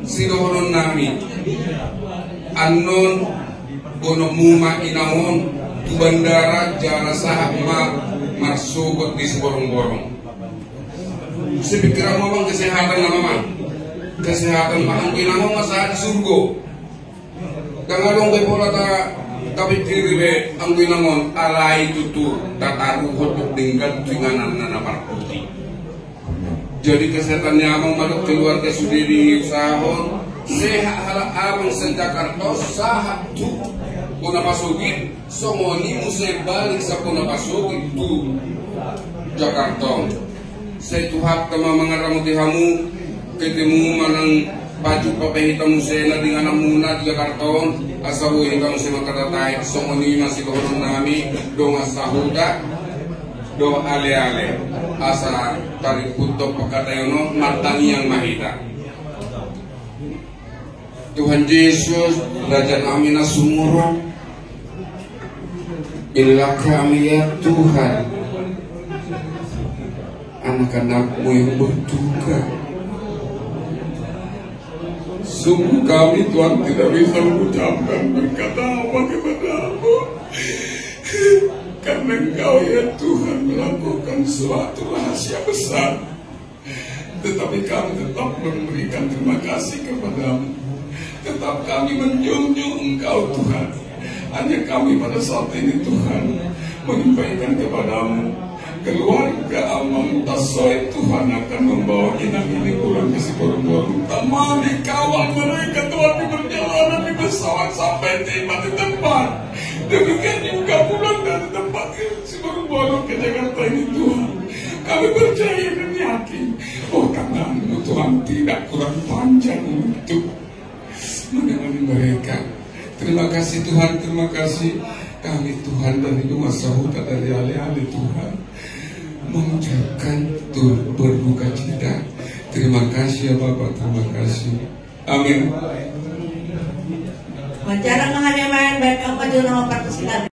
sidohonon nami anon gono muma inangon tu bandara jala sahama marsugot di borong-borong. Sepikiran mamang kesehatan na mamang kesehatan mahang ginangon masaha di surgo kangalong kay pola ta kapit diribe ang ginangon alay tutu tataruhot dinggat tinganan na naparputi. Jadi kesehatannya amang madok keluarga sudah diusahon sehat halak abang sejakarta sahat tu puna masukin somoni musai balik sa puna masukin tu Jakarta. Saya tuhat kama mga ramuti hamu ketemu manang baju papahita musena dengan muna di Jakarta asahu hingga musim makatatai somoni masih kohon nami dong asahuda do ale-ale asa tarik putok pakatayono martani yang mahita. Tuhan Yesus Raja kami nasumuro, inilah kami ya Tuhan, anak-anakmu yang berduka. Sungguh kami Tuhan tidak bisa mengucapkan berkata apa kepadamu, karena Engkau ya Tuhan melakukan suatu rahasia besar. Tetapi kami tetap memberikan terima kasih kepadamu. Tetap kami menjunjung Engkau Tuhan. Hanya kami pada saat ini Tuhan menyampaikan kepadamu, keluarga Amang Tasoy Tuhan akan membawa inang ini pulang ke Siborong-borong. Temani kawal mereka Tuhan di perjalanan di pesawat sampai tiba di tempat. Demikian juga pulang dari tempat Siborong-borong ke Jakarta ini Tuhan. Kami percaya dan yakin, oh tanganmu Tuhan tidak kurang panjang untuk menangani mereka. Terima kasih Tuhan, terima kasih. Kami Tuhan dari rumah sahuta dari ale-ale Tuhan mengucapkan berduka cita. Terima kasih ya Bapak, terima kasih. Amin. Macara menghadapan baik apa di nama partisipan.